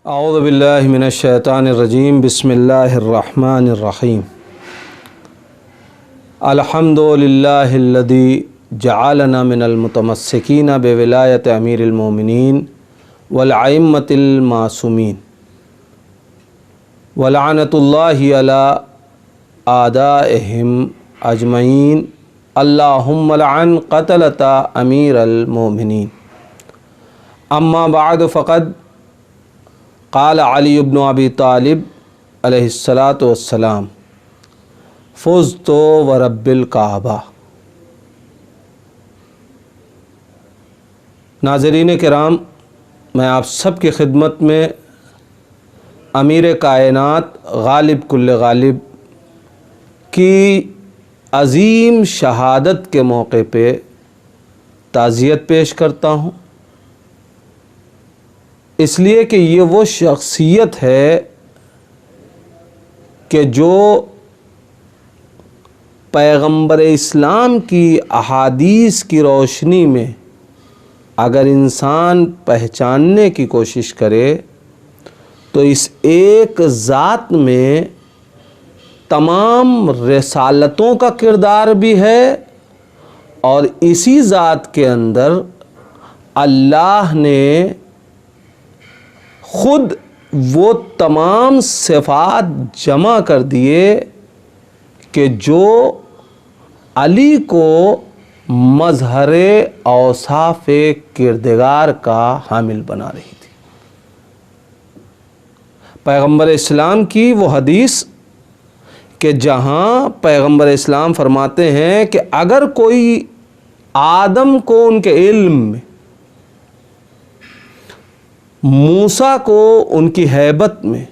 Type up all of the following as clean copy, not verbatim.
اعوذ باللہ من الشیطان الرجیم بسم اللہ الرحمن الرحیم الحمد للہ الذی جعلنا من المتمسکین بولایت امیر المومنین والائمۃ المعصومین ولعنۃ اللہ علی اعدائہم اجمعین اللہم لعن قتلۃ امیر المومنین اما بعد فقد قال علی بن ابی طالب علیہ الصلاۃ والسلام فزت ورب الکعبہ۔ ناظرین کرام، میں آپ سب کی خدمت میں امیر کائنات غالب کل غالب کی عظیم شہادت کے موقع پہ تعزیت پیش کرتا ہوں، اس لیے کہ یہ وہ شخصیت ہے کہ جو پیغمبر اسلام کی احادیث کی روشنی میں اگر انسان پہچاننے کی کوشش کرے تو اس ایک ذات میں تمام رسالتوں کا کردار بھی ہے، اور اسی ذات کے اندر اللہ نے خود وہ تمام صفات جمع کر دیے کہ جو علی کو مظہر اوصاف کردگار کا حامل بنا رہی تھی۔ پیغمبر اسلام کی وہ حدیث کہ جہاں پیغمبر اسلام فرماتے ہیں کہ اگر کوئی آدم کو ان کے علم میں، موسیٰ کو ان کی ہیبت میں،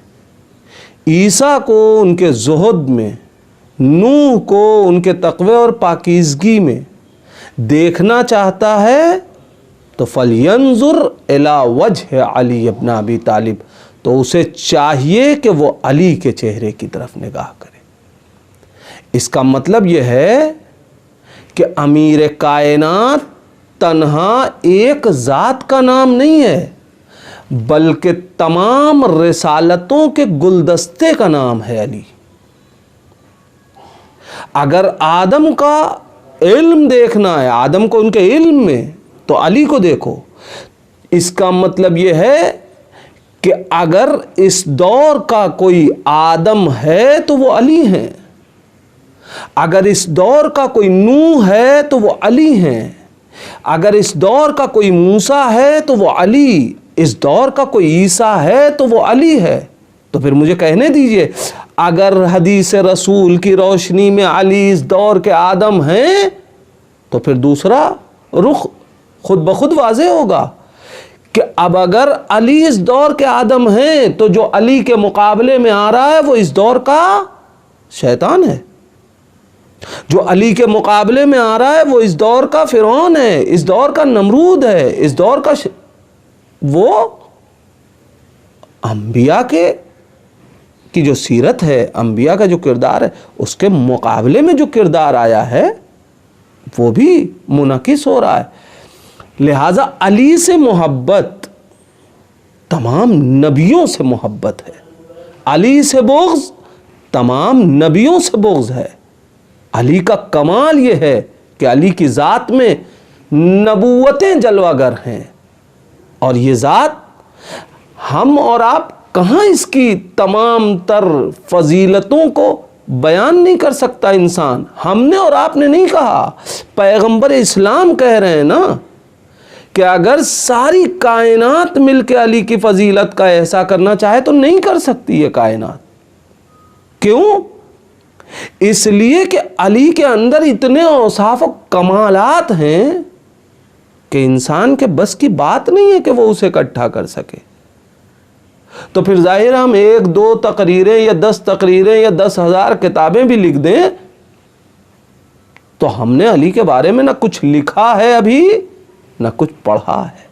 عیسیٰ کو ان کے زہد میں، نوح کو ان کے تقوی اور پاکیزگی میں دیکھنا چاہتا ہے تو فَلْيَنْظُرْ إِلَىٰ وَجْهِ عَلِيِّ بْنِ أَبِي طالب، تو اسے چاہیے کہ وہ علی کے چہرے کی طرف نگاہ کرے۔ اس کا مطلب یہ ہے کہ امیر کائنات تنہا ایک ذات کا نام نہیں ہے، بلکہ تمام رسالتوں کے گلدستے کا نام ہے علی۔ اگر آدم کا علم دیکھنا ہے، آدم کو ان کے علم میں، تو علی کو دیکھو۔ اس کا مطلب یہ ہے کہ اگر اس دور کا کوئی آدم ہے تو وہ علی ہیں، اگر اس دور کا کوئی نوح ہے تو وہ علی ہیں، اگر اس دور کا کوئی موسیٰ ہے تو وہ علی، اس دور کا کوئی عیسیٰ ہے تو وہ علی ہے۔ تو پھر مجھے کہنے دیجئے، اگر حدیث رسول کی روشنی میں علی اس دور کے آدم ہیں تو پھر دوسرا رخ خود بخود واضح ہوگا کہ اب اگر علی اس دور کے آدم ہیں تو جو علی کے مقابلے میں آ رہا ہے وہ اس دور کا شیطان ہے، جو علی کے مقابلے میں آ رہا ہے وہ اس دور کا فرعون ہے، اس دور کا نمرود ہے، اس دور کا وہ انبیاء کی جو سیرت ہے، انبیاء کا جو کردار ہے، اس کے مقابلے میں جو کردار آیا ہے وہ بھی منعکس ہو رہا ہے۔ لہٰذا علی سے محبت تمام نبیوں سے محبت ہے، علی سے بغض تمام نبیوں سے بغض ہے۔ علی کا کمال یہ ہے کہ علی کی ذات میں نبوتیں جلوہ گر ہیں، اور یہ ذات ہم اور آپ کہاں اس کی تمام تر فضیلتوں کو بیان نہیں کر سکتا انسان۔ ہم نے اور آپ نے نہیں کہا، پیغمبر اسلام کہہ رہے ہیں نا کہ اگر ساری کائنات مل کے علی کی فضیلت کا احسا کرنا چاہے تو نہیں کر سکتی یہ کائنات۔ کیوں؟ اس لیے کہ علی کے اندر اتنے اوصاف و کمالات ہیں کہ انسان کے بس کی بات نہیں ہے کہ وہ اسے اکٹھا کر سکے۔ تو پھر ظاہر ہم 1 2 تقریریں یا 10 تقریریں یا 10,000 کتابیں بھی لکھ دیں تو ہم نے علی کے بارے میں نہ کچھ لکھا ہے ابھی نہ کچھ پڑھا ہے۔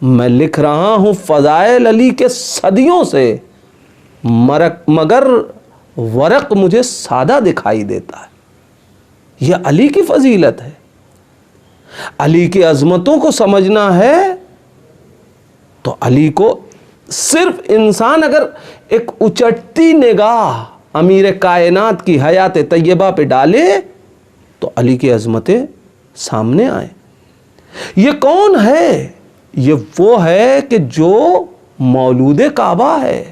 میں لکھ رہا ہوں فضائل علی کے صدیوں سے، مگر ورق مجھے سادہ دکھائی دیتا ہے۔ یہ علی کی فضیلت ہے۔ علی کی عظمتوں کو سمجھنا ہے تو علی کو صرف انسان اگر ایک اچٹتی نگاہ امیر کائنات کی حیات طیبہ پہ ڈالے تو علی کی عظمتیں سامنے آئیں. یہ کون ہے؟ یہ وہ ہے کہ جو مولود کعبہ ہے.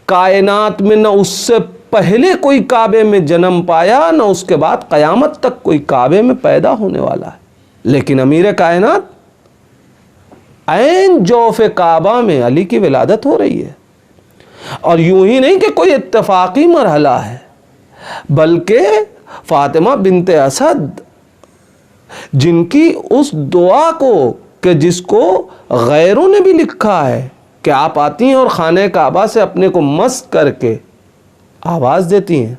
کائنات میں نہ اس سے پہلے کوئی کعبے میں جنم پایا، نہ اس کے بعد قیامت تک کوئی کعبے میں پیدا ہونے والا ہے. لیکن امیر کائنات عین جوف کعبہ میں علی کی ولادت ہو رہی ہے. اور یوں ہی نہیں کہ کوئی اتفاقی مرحلہ ہے، بلکہ فاطمہ بنت اسد جن کی اس دعا کو کہ جس کو غیروں نے بھی لکھا ہے کہ آپ آتی ہیں اور خانہ کعبہ سے اپنے کو مس کر کے آواز دیتی ہیں،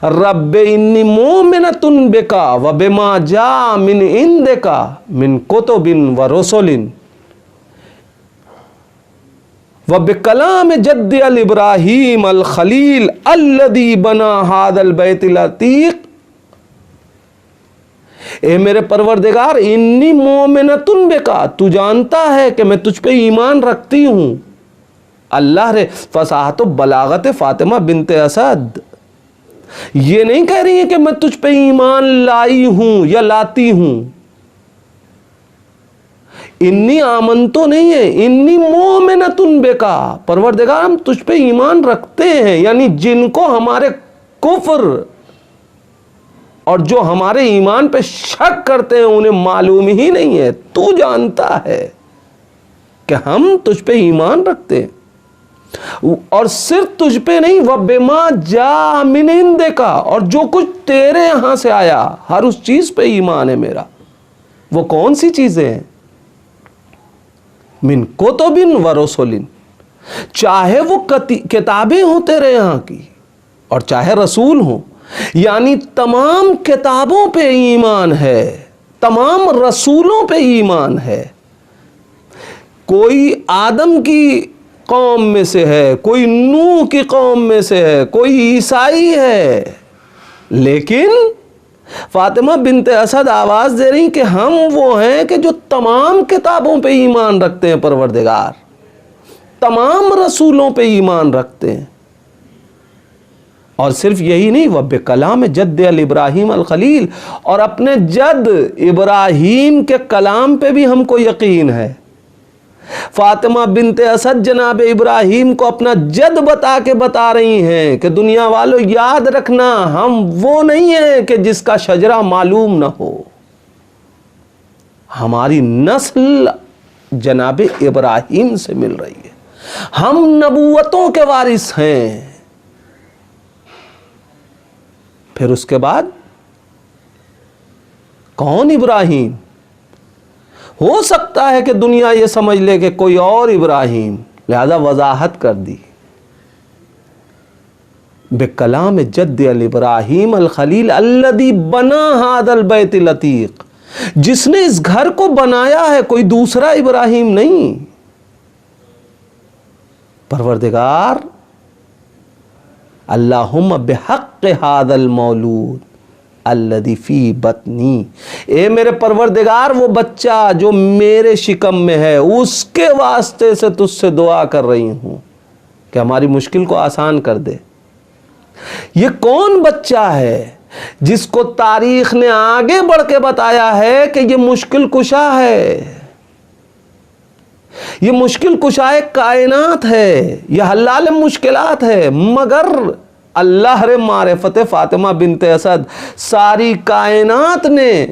رب انی مومنۃ بک و بما جاء من عندک من کتب و رسل و بکلام جد ابراہیم الخلیل الذی بنا ھذا البیت العتیق. اے میرے پروردگار، انی مومنۃ بک، تو جانتا ہے کہ میں تجھ پہ ایمان رکھتی ہوں. اللہ رے فصاحت و بلاغت فاطمہ بنت اسد یہ نہیں کہہ رہی ہیں کہ میں تجھ پہ ایمان لائی ہوں یا لاتی ہوں. انی آمن تو نہیں ہے، انی مومنۃ بکا، پروردگار ہم تجھ پہ ایمان رکھتے ہیں. یعنی جن کو ہمارے کفر اور جو ہمارے ایمان پہ شک کرتے ہیں انہیں معلوم ہی نہیں ہے، تو جانتا ہے کہ ہم تجھ پہ ایمان رکھتے ہیں. اور صرف تجھ پہ نہیں، وَبِمَا جَاءَ مِنْ عِنْدِكَ، اور جو کچھ تیرے یہاں سے آیا ہر اس چیز پہ ایمان ہے میرا. وہ کون سی چیزیں ہیں؟ من کتب و رسول، چاہے وہ کتابیں ہوں تیرے یہاں کی اور چاہے رسول ہوں. یعنی تمام کتابوں پہ ایمان ہے، تمام رسولوں پہ ایمان ہے. کوئی آدم کی قوم میں سے ہے، کوئی نوح کی قوم میں سے ہے، کوئی عیسائی ہے، لیکن فاطمہ بنت اسد آواز دے رہی کہ ہم وہ ہیں کہ جو تمام کتابوں پہ ایمان رکھتے ہیں پروردگار، تمام رسولوں پہ ایمان رکھتے ہیں. اور صرف یہی نہیں، وَبِكَلَامِ جَدِّ الْإِبْرَاهِيمَ الْخَلِيلِ، اور اپنے جد ابراہیم کے کلام پہ بھی ہم کو یقین ہے. فاطمہ بنت اسد جناب ابراہیم کو اپنا جد بتا کے بتا رہی ہیں کہ دنیا والوں یاد رکھنا، ہم وہ نہیں ہیں کہ جس کا شجرہ معلوم نہ ہو. ہماری نسل جناب ابراہیم سے مل رہی ہے، ہم نبوتوں کے وارث ہیں. پھر اس کے بعد کون ابراہیم؟ ہو سکتا ہے کہ دنیا یہ سمجھ لے کہ کوئی اور ابراہیم، لہذا وضاحت کر دی. بکلام جد الابراہیم الخلیل الذی بنا ھذا البیت العتیق، جس نے اس گھر کو بنایا ہے، کوئی دوسرا ابراہیم نہیں. پروردگار اللہم بحق ھذا المولود الذی فی بطنی، اے میرے پروردگار وہ بچہ جو میرے شکم میں ہے اس کے واسطے سے تجھ سے دعا کر رہی ہوں کہ ہماری مشکل کو آسان کر دے. یہ کون بچہ ہے جس کو تاریخ نے آگے بڑھ کے بتایا ہے کہ یہ مشکل کشا ہے، یہ مشکل کشائے کائنات ہے، یہ حلال مشکلات ہے. مگر اللہ رے معرفت فاطمہ بنت اسد ساری کائنات نے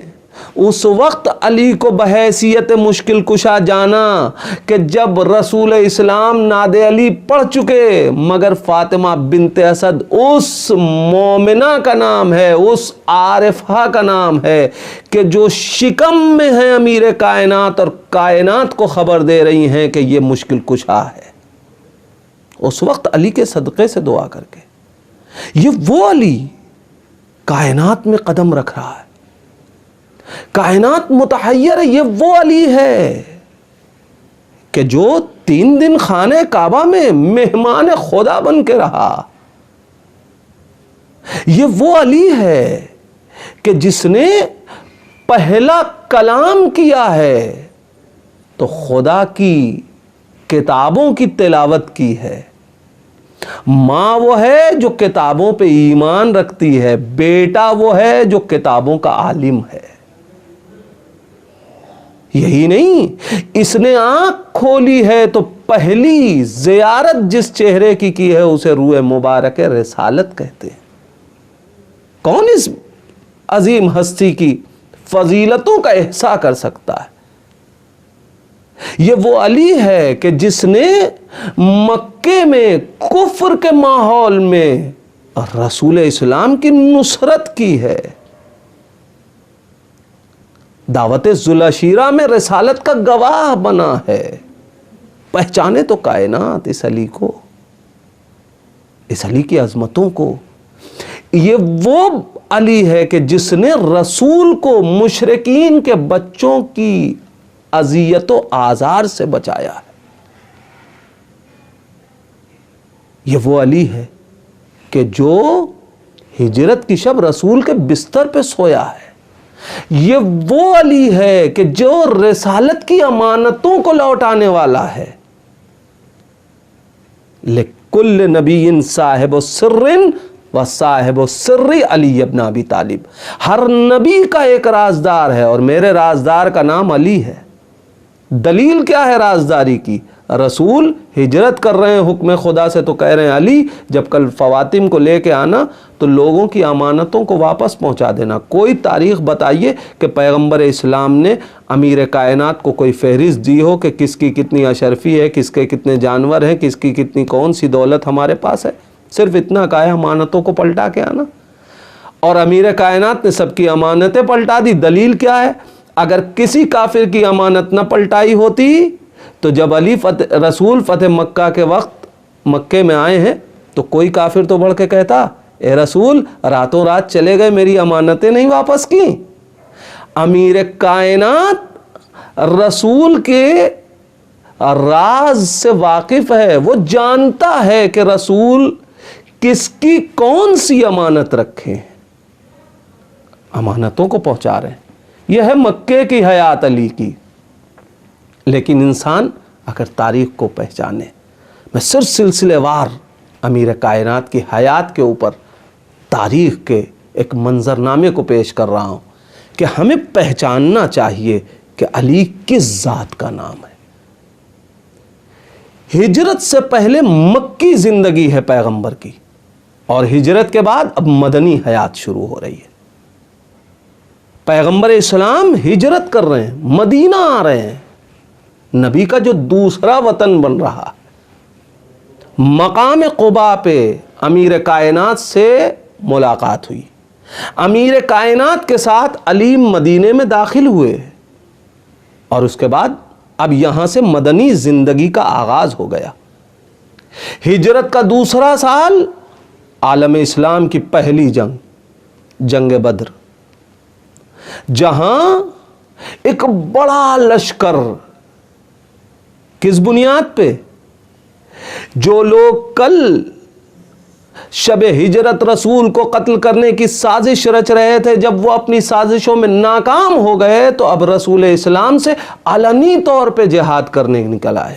اس وقت علی کو بحیثیت مشکل کشا جانا کہ جب رسول اسلام ناد علی پڑھ چکے، مگر فاطمہ بنت اسد اس مومنہ کا نام ہے، اس عارفہ کا نام ہے کہ جو شکم میں ہیں امیر کائنات اور کائنات کو خبر دے رہی ہیں کہ یہ مشکل کشا ہے. اس وقت علی کے صدقے سے دعا کر کے یہ وہ علی کائنات میں قدم رکھ رہا ہے، کائنات متحیر ہے. یہ وہ علی ہے کہ جو 3 دن خانہ کعبہ میں مہمان خدا بن کے رہا. یہ وہ علی ہے کہ جس نے پہلا کلام کیا ہے تو خدا کی کتابوں کی تلاوت کی ہے. ماں وہ ہے جو کتابوں پہ ایمان رکھتی ہے، بیٹا وہ ہے جو کتابوں کا عالم ہے. یہی نہیں، اس نے آنکھ کھولی ہے تو پہلی زیارت جس چہرے کی ہے اسے روح مبارک رسالت کہتے ہیں. کون اس عظیم ہستی کی فضیلتوں کا احساس کر سکتا ہے؟ یہ وہ علی ہے کہ جس نے مکے میں کفر کے ماحول میں رسول اسلام کی نصرت کی ہے. دعوت ذوالعشیرہ میں رسالت کا گواہ بنا ہے. پہچانے تو کائنات اس علی کو، اس علی کی عظمتوں کو. یہ وہ علی ہے کہ جس نے رسول کو مشرکین کے بچوں کی اذیت و آزار سے بچایا ہے. یہ وہ علی ہے کہ جو ہجرت کی شب رسول کے بستر پہ سویا ہے. یہ وہ علی ہے کہ جو رسالت کی امانتوں کو لوٹانے والا ہے. لِكُلِّ نَبِيٍّ صَاحِبُ السِّرٍ وَصَاحِبُ السِّرِّ علی ابن ابی طالب. ہر نبی کا ایک رازدار ہے اور میرے رازدار کا نام علی ہے. دلیل کیا ہے رازداری کی؟ رسول ہجرت کر رہے ہیں حکم خدا سے تو کہہ رہے ہیں علی جب کل فواتم کو لے کے آنا تو لوگوں کی امانتوں کو واپس پہنچا دینا. کوئی تاریخ بتائیے کہ پیغمبر اسلام نے امیر کائنات کو کوئی فہرست دی ہو کہ کس کی کتنی اشرفی ہے، کس کے کتنے جانور ہیں، کس کی کتنی کون سی دولت ہمارے پاس ہے. صرف اتنا کہا ہے امانتوں کو پلٹا کے آنا، اور امیر کائنات نے سب کی امانتیں پلٹا دی. دلیل کیا ہے؟ اگر کسی کافر کی امانت نہ پلٹائی ہوتی تو جب علی رسول فتح مکہ کے وقت مکے میں آئے ہیں تو کوئی کافر تو بڑھ کے کہتا اے رسول راتوں رات چلے گئے، میری امانتیں نہیں واپس کی. امیر کائنات رسول کے راز سے واقف ہے. وہ جانتا ہے کہ رسول کس کی کون سی امانت رکھے، امانتوں کو پہنچا رہے ہیں. یہ ہے مکے کی حیات علی کی. لیکن انسان اگر تاریخ کو پہچانے، میں صرف سلسلے وار امیر کائنات کی حیات کے اوپر تاریخ کے ایک منظرنامے کو پیش کر رہا ہوں کہ ہمیں پہچاننا چاہیے کہ علی کس ذات کا نام ہے. ہجرت سے پہلے مکی زندگی ہے پیغمبر کی، اور ہجرت کے بعد اب مدنی حیات شروع ہو رہی ہے. پیغمبر اسلام ہجرت کر رہے ہیں، مدینہ آ رہے ہیں. نبی کا جو دوسرا وطن بن رہا، مقام قباء پہ امیر کائنات سے ملاقات ہوئی. امیر کائنات کے ساتھ علی مدینے میں داخل ہوئے، اور اس کے بعد اب یہاں سے مدنی زندگی کا آغاز ہو گیا. ہجرت کا دوسرا سال عالم اسلام کی پہلی جنگ، جنگ بدر، جہاں ایک بڑا لشکر، کس بنیاد پہ؟ جو لوگ کل شب ہجرت رسول کو قتل کرنے کی سازش رچ رہے تھے، جب وہ اپنی سازشوں میں ناکام ہو گئے تو اب رسول اسلام سے علنی طور پہ جہاد کرنے نکل آئے.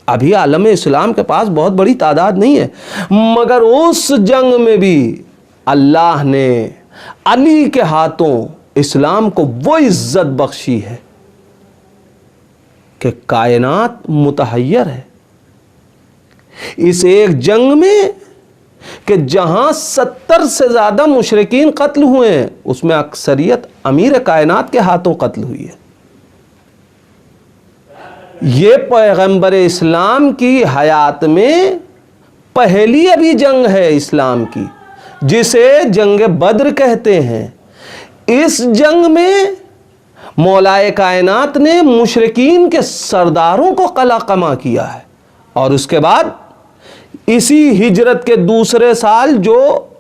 ابھی عالم اسلام کے پاس بہت بڑی تعداد نہیں ہے، مگر اس جنگ میں بھی اللہ نے علی کے ہاتھوں اسلام کو وہ عزت بخشی ہے کہ کائنات متحیر ہے. اس ایک جنگ میں کہ جہاں 70 سے زیادہ مشرکین قتل ہوئے ہیں، اس میں اکثریت امیر کائنات کے ہاتھوں قتل ہوئی ہے. یہ پیغمبر اسلام کی حیات میں پہلی ابھی جنگ ہے اسلام کی، جسے جنگ بدر کہتے ہیں. اس جنگ میں مولائے کائنات نے مشرکین کے سرداروں کو قلع قمع کیا ہے. اور اس کے بعد اسی ہجرت کے دوسرے سال جو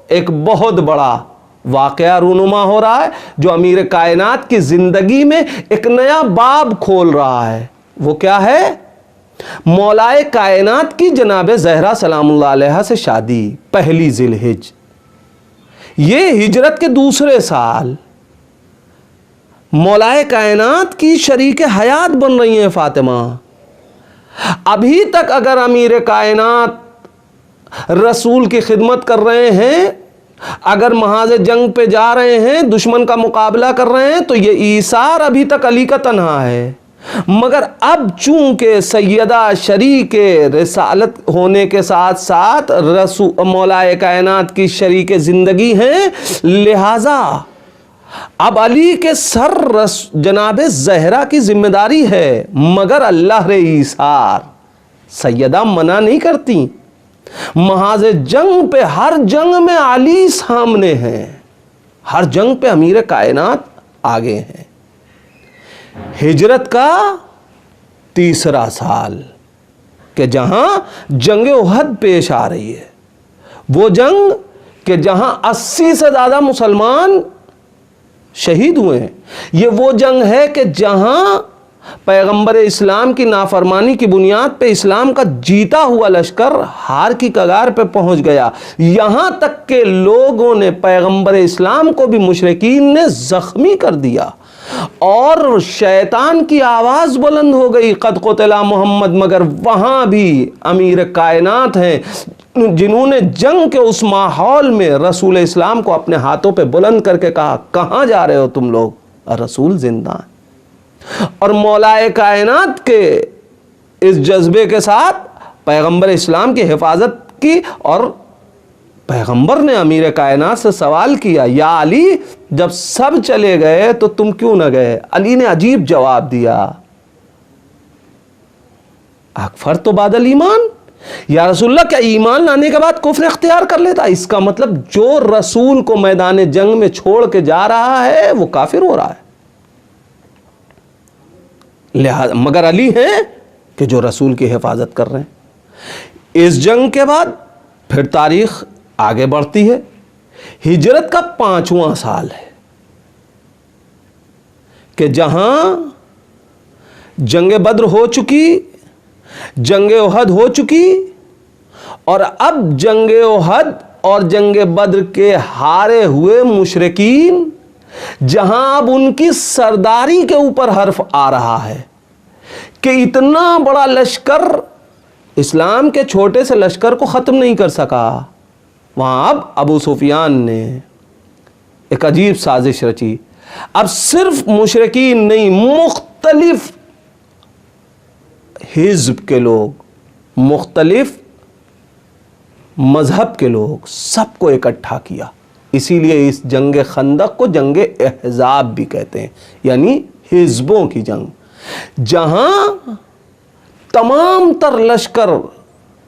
ایک بہت بڑا واقعہ رونما ہو رہا ہے، جو امیر کائنات کی زندگی میں ایک نیا باب کھول رہا ہے، وہ کیا ہے؟ مولائے کائنات کی جناب زہرا سلام اللہ علیہا سے شادی، پہلی ذی الحجہ. یہ ہجرت کے دوسرے سال مولائے کائنات کی شریک حیات بن رہی ہیں فاطمہ۔ ابھی تک اگر امیر کائنات رسول کی خدمت کر رہے ہیں، اگر محاذ جنگ پہ جا رہے ہیں، دشمن کا مقابلہ کر رہے ہیں، تو یہ ایثار ابھی تک علی کا تنہا ہے۔ مگر اب چونکہ سیدہ شریک رسالت ہونے کے ساتھ ساتھ مولائے کائنات کی شریک زندگی ہیں، لہٰذا اب علی کے سر جناب زہرا کی ذمہ داری ہے۔ مگر اللہ رے ایثار، سیدہ منع نہیں کرتی، محاذ جنگ پہ ہر جنگ میں علی سامنے ہیں، ہر جنگ پہ امیر کائنات آگے ہیں۔ ہجرت کا تیسرا سال کہ جہاں جنگ احد پیش آ رہی ہے، وہ جنگ کہ جہاں 80 سے زیادہ مسلمان شہید ہوئے ہیں، یہ وہ جنگ ہے کہ جہاں پیغمبر اسلام کی نافرمانی کی بنیاد پہ اسلام کا جیتا ہوا لشکر ہار کی کگار پہ پہنچ گیا، یہاں تک کہ لوگوں نے پیغمبر اسلام کو بھی مشرکین نے زخمی کر دیا، اور شیطان کی آواز بلند ہو گئی قد قتل محمد، مگر وہاں بھی امیر کائنات ہیں جنہوں نے جنگ کے اس ماحول میں رسول اسلام کو اپنے ہاتھوں پہ بلند کر کے کہا کہاں جا رہے ہو تم لوگ، رسول زندہ ہیں۔ اور مولائے کائنات کے اس جذبے کے ساتھ پیغمبر اسلام کی حفاظت کی، اور پیغمبر نے امیر کائنات سے سوال کیا یا علی جب سب چلے گئے تو تم کیوں نہ گئے؟ علی نے عجیب جواب دیا، اکفر تو بعد الایمان، یا رسول اللہ کیا ایمان لانے کے بعد کفر اختیار کر لیتا؟ اس کا مطلب جو رسول کو میدان جنگ میں چھوڑ کے جا رہا ہے وہ کافر ہو رہا ہے۔ لہذا مگر علی ہیں کہ جو رسول کی حفاظت کر رہے ہیں۔ اس جنگ کے بعد پھر تاریخ آگے بڑھتی ہے، ہجرت کا 5واں سال ہے کہ جہاں جنگ بدر ہو چکی، جنگ احد ہو چکی، اور اب جنگ احد اور جنگ بدر کے ہارے ہوئے مشرکین جہاں اب ان کی سرداری کے اوپر حرف آ رہا ہے کہ اتنا بڑا لشکر اسلام کے چھوٹے سے لشکر کو ختم نہیں کر سکا، وہاں اب ابو سفیان نے ایک عجیب سازش رچی۔ اب صرف مشرکین نہیں، مختلف حزب کے لوگ، مختلف مذہب کے لوگ، سب کو اکٹھا کیا۔ اسی لیے اس جنگ خندق کو جنگ احزاب بھی کہتے ہیں، یعنی حزبوں کی جنگ، جہاں تمام تر لشکر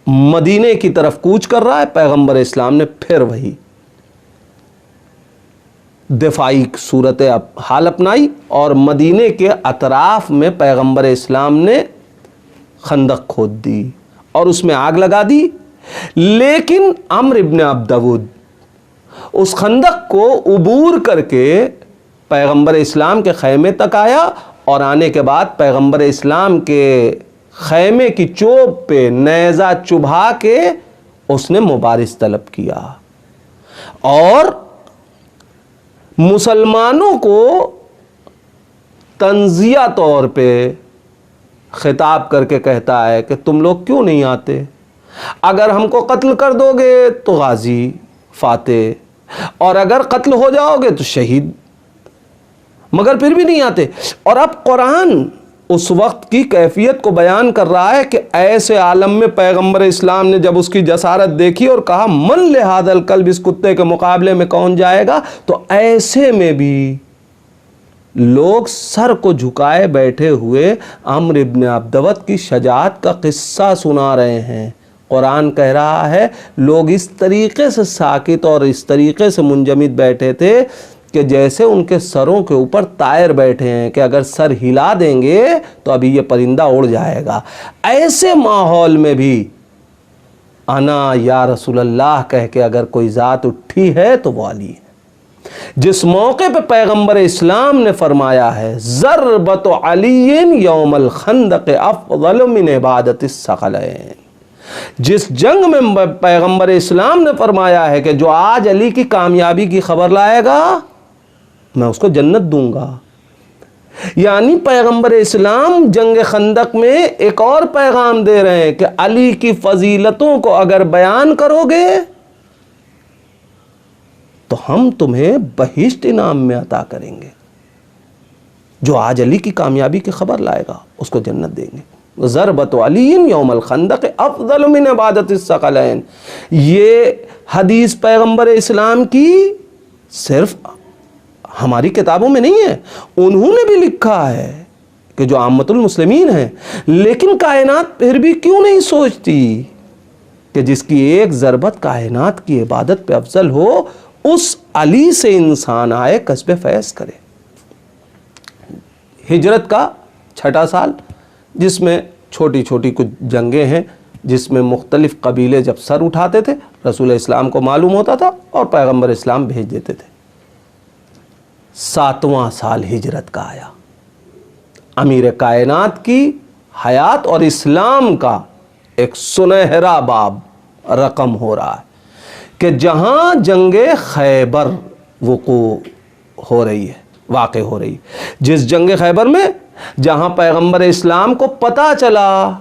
مدینے کی طرف کوچ کر رہا ہے۔ پیغمبر اسلام نے پھر وہی دفاعی صورت حال اپنائی، اور مدینے کے اطراف میں پیغمبر اسلام نے خندق کھود دی اور اس میں آگ لگا دی۔ لیکن عمرو ابن عبدود اس خندق کو عبور کر کے پیغمبر اسلام کے خیمے تک آیا، اور آنے کے بعد پیغمبر اسلام کے خیمے کی چوب پہ نیزہ چبھا کے اس نے مبارز طلب کیا، اور مسلمانوں کو تنزیہ طور پہ خطاب کر کے کہتا ہے کہ تم لوگ کیوں نہیں آتے؟ اگر ہم کو قتل کر دو گے تو غازی فاتح، اور اگر قتل ہو جاؤ گے تو شہید، مگر پھر بھی نہیں آتے۔ اور اب قرآن اس وقت کی کیفیت کو بیان کر رہا ہے کہ ایسے عالم میں پیغمبر اسلام نے جب اس کی جسارت دیکھی اور کہا من لہذا الکلب، اس کتے کے مقابلے میں کون جائے گا، تو ایسے میں بھی لوگ سر کو جھکائے بیٹھے ہوئے عمرو ابن عبدود کی شجاعت کا قصہ سنا رہے ہیں۔ قرآن کہہ رہا ہے لوگ اس طریقے سے ساکت اور اس طریقے سے منجمد بیٹھے تھے کہ جیسے ان کے سروں کے اوپر طائر بیٹھے ہیں کہ اگر سر ہلا دیں گے تو ابھی یہ پرندہ اڑ جائے گا۔ ایسے ماحول میں بھی انا یا رسول اللہ کہہ کے اگر کوئی ذات اٹھی ہے تو وہ علی ہے۔ جس موقع پہ پیغمبر اسلام نے فرمایا ہے ضربت علی یوم الخندق افضل من عبادت الثقلین، جس جنگ میں پیغمبر اسلام نے فرمایا ہے کہ جو آج علی کی کامیابی کی خبر لائے گا میں اس کو جنت دوں گا، یعنی پیغمبر اسلام جنگ خندق میں ایک اور پیغام دے رہے ہیں کہ علی کی فضیلتوں کو اگر بیان کرو گے تو ہم تمہیں بہشت انعام میں عطا کریں گے. جو آج علی کی کامیابی کی خبر لائے گا اس کو جنت دیں گے. ضربت علی یوم الخندق افضل من عبادت الثقلین. یہ حدیث پیغمبر اسلام کی صرف ہماری کتابوں میں نہیں ہے, انہوں نے بھی لکھا ہے کہ جو عامت المسلمین ہیں. لیکن کائنات پھر بھی کیوں نہیں سوچتی کہ جس کی ایک ضربت کائنات کی عبادت پہ افضل ہو, اس علی سے انسان آئے کسب فیض کرے. ہجرت کا 6واں سال, جس میں چھوٹی چھوٹی کچھ جنگیں ہیں, جس میں مختلف قبیلے جب سر اٹھاتے تھے رسول اسلام کو معلوم ہوتا تھا اور پیغمبر اسلام بھیج دیتے تھے. 7واں سال ہجرت کا آیا, امیر کائنات کی حیات اور اسلام کا ایک سنہرا باب رقم ہو رہا ہے کہ جہاں جنگ خیبر وقوع ہو رہی ہے, واقع ہو رہی ہے. جس جنگ خیبر میں جہاں پیغمبر اسلام کو پتہ چلا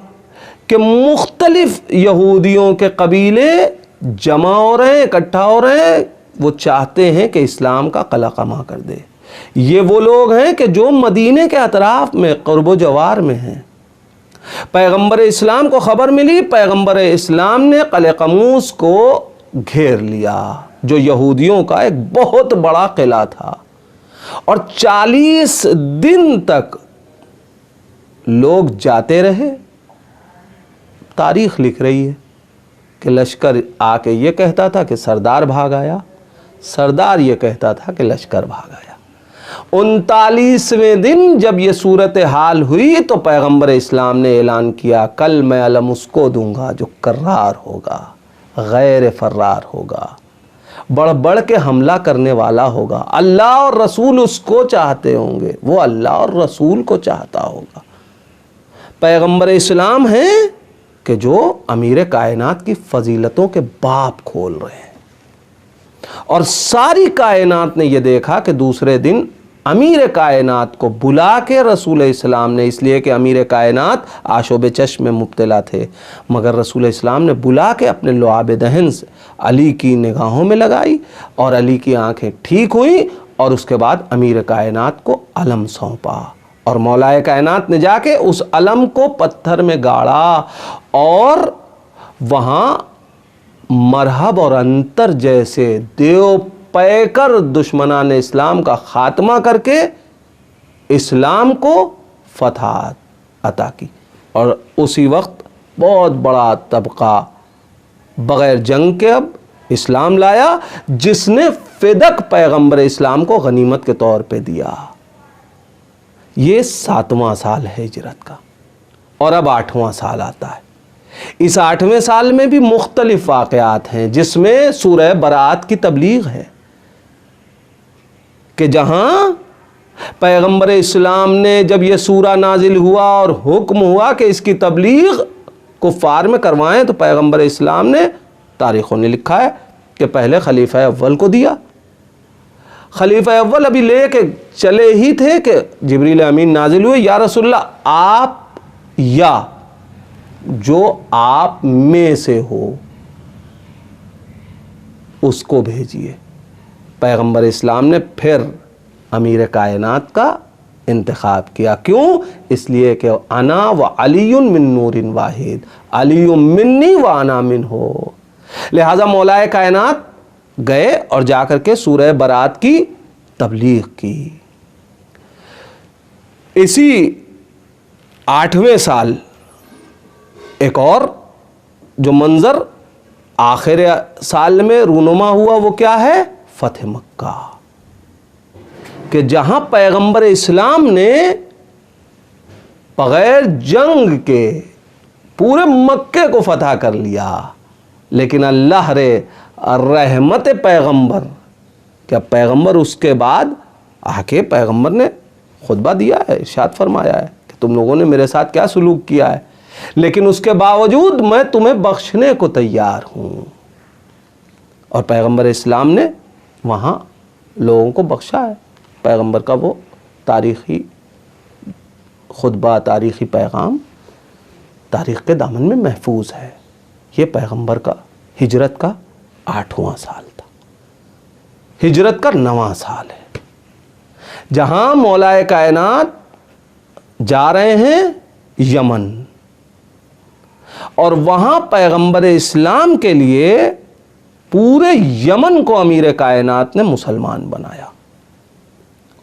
کہ مختلف یہودیوں کے قبیلے جمع ہو رہے ہیں, اکٹھا ہو رہے ہیں, وہ چاہتے ہیں کہ اسلام کا قلقمہ کر دے. یہ وہ لوگ ہیں کہ جو مدینے کے اطراف میں قرب و جوار میں ہیں. پیغمبر اسلام کو خبر ملی, پیغمبر اسلام نے قلعہ قموس کو گھیر لیا جو یہودیوں کا ایک بہت بڑا قلعہ تھا, اور 40 دن تک لوگ جاتے رہے. تاریخ لکھ رہی ہے کہ لشکر آ کے یہ کہتا تھا کہ سردار بھاگ آیا, سردار یہ کہتا تھا کہ لشکر بھاگ آیا. 39ویں دن جب یہ صورتحال ہوئی تو پیغمبر اسلام نے اعلان کیا, کل میں علم اس کو دوں گا جو کرار ہوگا, غیر فرار ہوگا, بڑھ بڑھ کے حملہ کرنے والا ہوگا. اللہ اور رسول اس کو چاہتے ہوں گے, وہ اللہ اور رسول کو چاہتا ہوگا. پیغمبر اسلام ہیں کہ جو امیر کائنات کی فضیلتوں کے باب کھول رہے ہیں, اور ساری کائنات نے یہ دیکھا کہ دوسرے دن امیر کائنات کو بلا کے رسول اسلام نے, اس لیے کہ امیر کائنات آشوب چشم میں مبتلا تھے, مگر رسول اسلام نے بلا کے اپنے لعاب دہن سے علی کی نگاہوں میں لگائی اور علی کی آنکھیں ٹھیک ہوئیں, اور اس کے بعد امیر کائنات کو علم سونپا, اور مولا کائنات نے جا کے اس علم کو پتھر میں گاڑا اور وہاں مرحب اور انتر جیسے دیو پے کر دشمنان اسلام کا خاتمہ کر کے اسلام کو فتح عطا کی. اور اسی وقت بہت بڑا طبقہ بغیر جنگ کے اب اسلام لایا, جس نے فدق پیغمبر اسلام کو غنیمت کے طور پہ دیا. یہ 7واں سال ہے ہجرت کا, اور اب 8واں سال آتا ہے. اس 8ویں سال میں بھی مختلف واقعات ہیں, جس میں سورہ برات کی تبلیغ ہے کہ جہاں پیغمبر اسلام نے جب یہ سورہ نازل ہوا اور حکم ہوا کہ اس کی تبلیغ کفار میں کروائیں, تو پیغمبر اسلام نے, تاریخوں نے لکھا ہے کہ پہلے خلیفہ اول کو دیا. خلیفہ اول ابھی لے کے چلے ہی تھے کہ جبریل امین نازل ہوئے, یا رسول اللہ آپ یا جو آپ میں سے ہو اس کو بھیجیے. پیغمبر اسلام نے پھر امیر کائنات کا انتخاب کیا. کیوں؟ اس لیے کہ انا و علی من نور واحد, علی منی و انا منہ. لہذا مولا کائنات گئے اور جا کر کے سورہ برات کی تبلیغ کی. اسی 8ویں سال ایک اور جو منظر آخر سال میں رونما ہوا وہ کیا ہے؟ فتح مکہ, کہ جہاں پیغمبر اسلام نے بغیر جنگ کے پورے مکے کو فتح کر لیا. لیکن اللہ رے رحمت پیغمبر, کیا پیغمبر اس کے بعد آ کے پیغمبر نے خطبہ دیا ہے, ارشاد فرمایا ہے کہ تم لوگوں نے میرے ساتھ کیا سلوک کیا ہے, لیکن اس کے باوجود میں تمہیں بخشنے کو تیار ہوں. اور پیغمبر اسلام نے وہاں لوگوں کو بخشا ہے. پیغمبر کا وہ تاریخی خطبہ، تاریخی پیغام تاریخ کے دامن میں محفوظ ہے۔ یہ پیغمبر کا ہجرت کا 8واں سال تھا، ہجرت کا 9واں سال ہے، جہاں مولا کائنات جا رہے ہیں یمن، اور وہاں پیغمبر اسلام کے لیے پورے یمن کو امیر کائنات نے مسلمان بنایا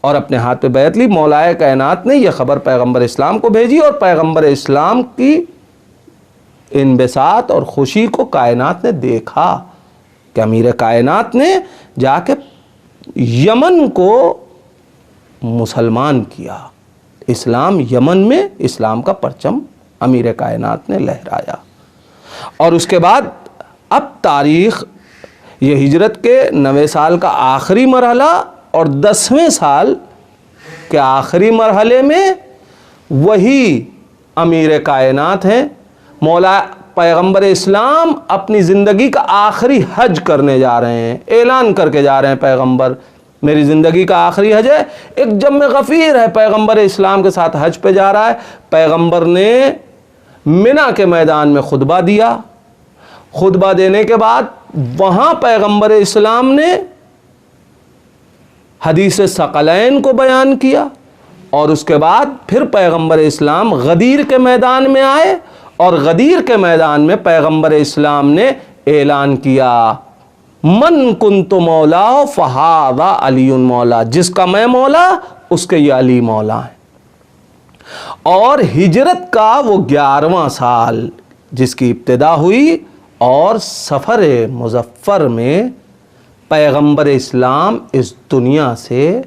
اور اپنے ہاتھ پہ بیعت لی۔ مولا کائنات نے یہ خبر پیغمبر اسلام کو بھیجی، اور پیغمبر اسلام کی انبساط اور خوشی کو کائنات نے دیکھا کہ امیر کائنات نے جا کے یمن کو مسلمان کیا۔ اسلام یمن میں اسلام کا پرچم امیر کائنات نے لہرایا۔ اور اس کے بعد اب تاریخ یہ ہجرت کے 9ویں سال کا آخری مرحلہ اور 10ویں سال کے آخری مرحلے میں وہی امیر کائنات ہیں۔ مولا پیغمبر اسلام اپنی زندگی کا آخری حج کرنے جا رہے ہیں، اعلان کر کے جا رہے ہیں پیغمبر میری زندگی کا آخری حج ہے۔ ایک جم غفیر ہے، پیغمبر اسلام کے ساتھ حج پہ جا رہا ہے۔ پیغمبر نے منی کے میدان میں خطبہ دیا، خطبہ دینے کے بعد وہاں پیغمبر اسلام نے حدیث ثقلین کو بیان کیا، اور اس کے بعد پھر پیغمبر اسلام غدیر کے میدان میں آئے، اور غدیر کے میدان میں پیغمبر اسلام نے اعلان کیا من کنت مولا فہذا علی مولا، جس کا میں مولا اس کے یہ علی مولا ہیں۔ اور ہجرت کا وہ 11واں سال جس کی ابتدا ہوئی، اور سفر مظفر میں پیغمبر اسلام اس دنیا سے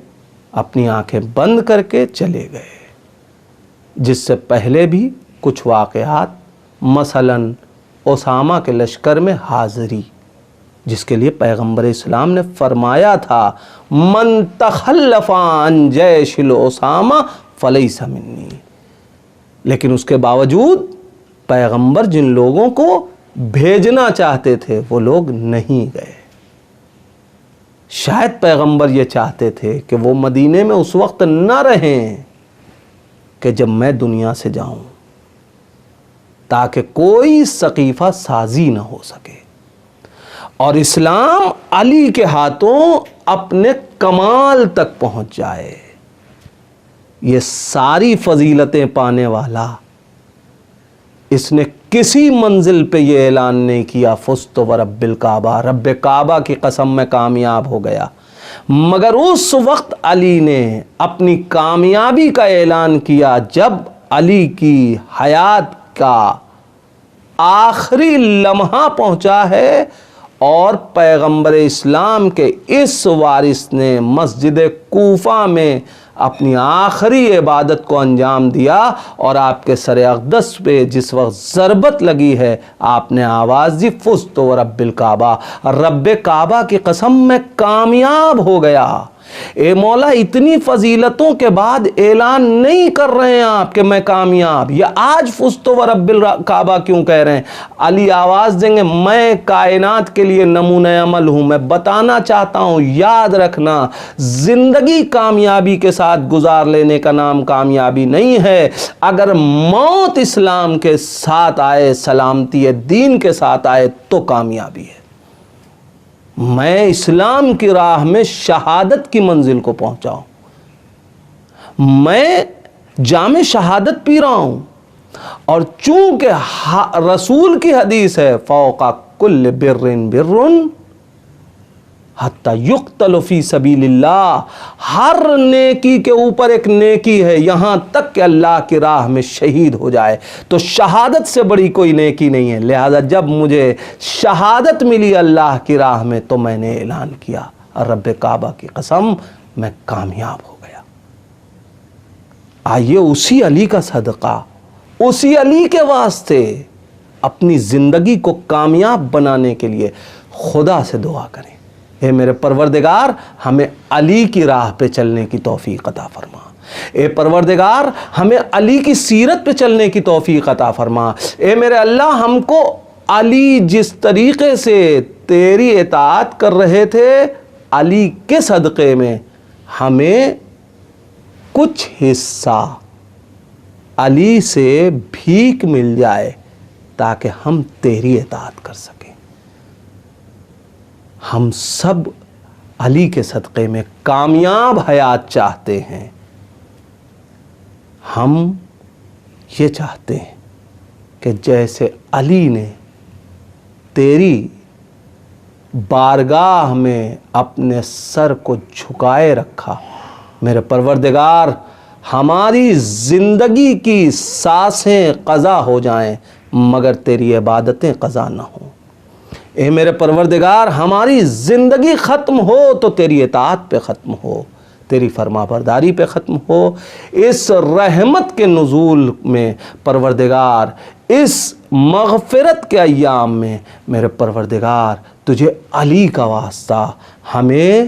اپنی آنکھیں بند کر کے چلے گئے، جس سے پہلے بھی کچھ واقعات، مثلاً اسامہ کے لشکر میں حاضری، جس کے لیے پیغمبر اسلام نے فرمایا تھا من تخلف عن جیش الاسامہ فلیس منی، لیکن اس کے باوجود پیغمبر جن لوگوں کو بھیجنا چاہتے تھے وہ لوگ نہیں گئے۔ شاید پیغمبر یہ چاہتے تھے کہ وہ مدینے میں اس وقت نہ رہیں کہ جب میں دنیا سے جاؤں، تاکہ کوئی سقیفہ سازی نہ ہو سکے، اور اسلام علی کے ہاتھوں اپنے کمال تک پہنچ جائے۔ یہ ساری فضیلتیں پانے والا، اس نے کسی منزل پہ یہ اعلان نہیں کیا فزت ورب الکعبہ، رب کعبہ کی قسم میں کامیاب ہو گیا، مگر اس وقت علی نے اپنی کامیابی کا اعلان کیا جب علی کی حیات کا آخری لمحہ پہنچا ہے، اور پیغمبر اسلام کے اس وارث نے مسجد کوفہ میں اپنی آخری عبادت کو انجام دیا، اور آپ کے سر اقدس پہ جس وقت ضربت لگی ہے آپ نے آواز دی فزت ورب الکعبہ، رب کعبہ کی قسم میں کامیاب ہو گیا۔ اے مولا، اتنی فضیلتوں کے بعد اعلان نہیں کر رہے ہیں آپ کہ میں کامیاب، یا آج فزت ورب الکعبہ کیوں کہہ رہے ہیں؟ علی آواز دیں گے میں کائنات کے لیے نمونہ عمل ہوں، میں بتانا چاہتا ہوں، یاد رکھنا زندگی کامیابی کے ساتھ گزار لینے کا نام کامیابی نہیں ہے، اگر موت اسلام کے ساتھ آئے، سلامتی دین کے ساتھ آئے تو کامیابی ہے۔ میں اسلام کی راہ میں شہادت کی منزل کو پہنچا ہوں، میں جام شہادت پی رہا ہوں، اور چونکہ رسول کی حدیث ہے فوق کل بر بر حتی یقتل فی سبیل اللہ، ہر نیکی کے اوپر ایک نیکی ہے یہاں تک کہ اللہ کی راہ میں شہید ہو جائے، تو شہادت سے بڑی کوئی نیکی نہیں ہے۔ لہذا جب مجھے شہادت ملی اللہ کی راہ میں تو میں نے اعلان کیا رب کعبہ کی قسم میں کامیاب ہو گیا۔ آئیے اسی علی کا صدقہ، اسی علی کے واسطے اپنی زندگی کو کامیاب بنانے کے لیے خدا سے دعا کریں، اے میرے پروردگار ہمیں علی کی راہ پہ چلنے کی توفیق عطا فرما، اے پروردگار ہمیں علی کی سیرت پہ چلنے کی توفیق عطا فرما، اے میرے اللہ ہم کو علی جس طریقے سے تیری اطاعت کر رہے تھے علی کے صدقے میں ہمیں کچھ حصہ علی سے بھیک مل جائے تاکہ ہم تیری اطاعت کر سکیں۔ ہم سب علی کے صدقے میں کامیاب حیات چاہتے ہیں۔ ہم یہ چاہتے ہیں کہ جیسے علی نے تیری بارگاہ میں اپنے سر کو جھکائے رکھا، میرے پروردگار ہماری زندگی کی سانسیں قضا ہو جائیں مگر تیری عبادتیں قضا نہ ہوں۔ اے میرے پروردگار ہماری زندگی ختم ہو تو تیری اطاعت پہ ختم ہو، تیری فرما برداری پہ ختم ہو۔ اس رحمت کے نزول میں پروردگار، اس مغفرت کے ایام میں میرے پروردگار تجھے علی کا واسطہ ہمیں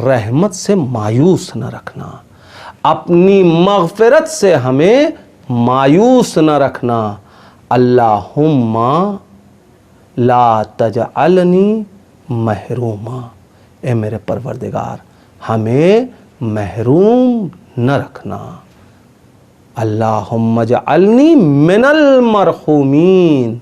رحمت سے مایوس نہ رکھنا، اپنی مغفرت سے ہمیں مایوس نہ رکھنا۔ اللہم لا تجعلنی محروما، اے میرے پروردگار ہمیں محروم نہ رکھنا۔ اللہم اجعلنی من المرحومین۔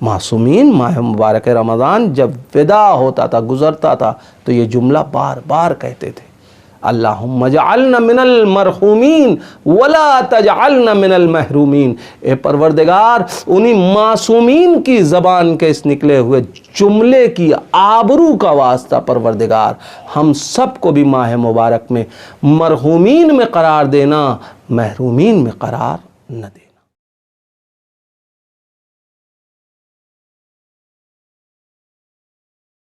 معصومین ماہ مبارک رمضان جب وداع ہوتا تھا، گزرتا تھا، تو یہ جملہ بار بار کہتے تھے، اللہم اجعلنا من المرحومین ولا تجعلنا من المحرومین۔ اے پروردگار انہی معصومین کی زبان کے اس نکلے ہوئے جملے کی آبرو کا واسطہ پروردگار ہم سب کو بھی ماہ مبارک میں مرحومین میں قرار دینا، محرومین میں قرار نہ دے۔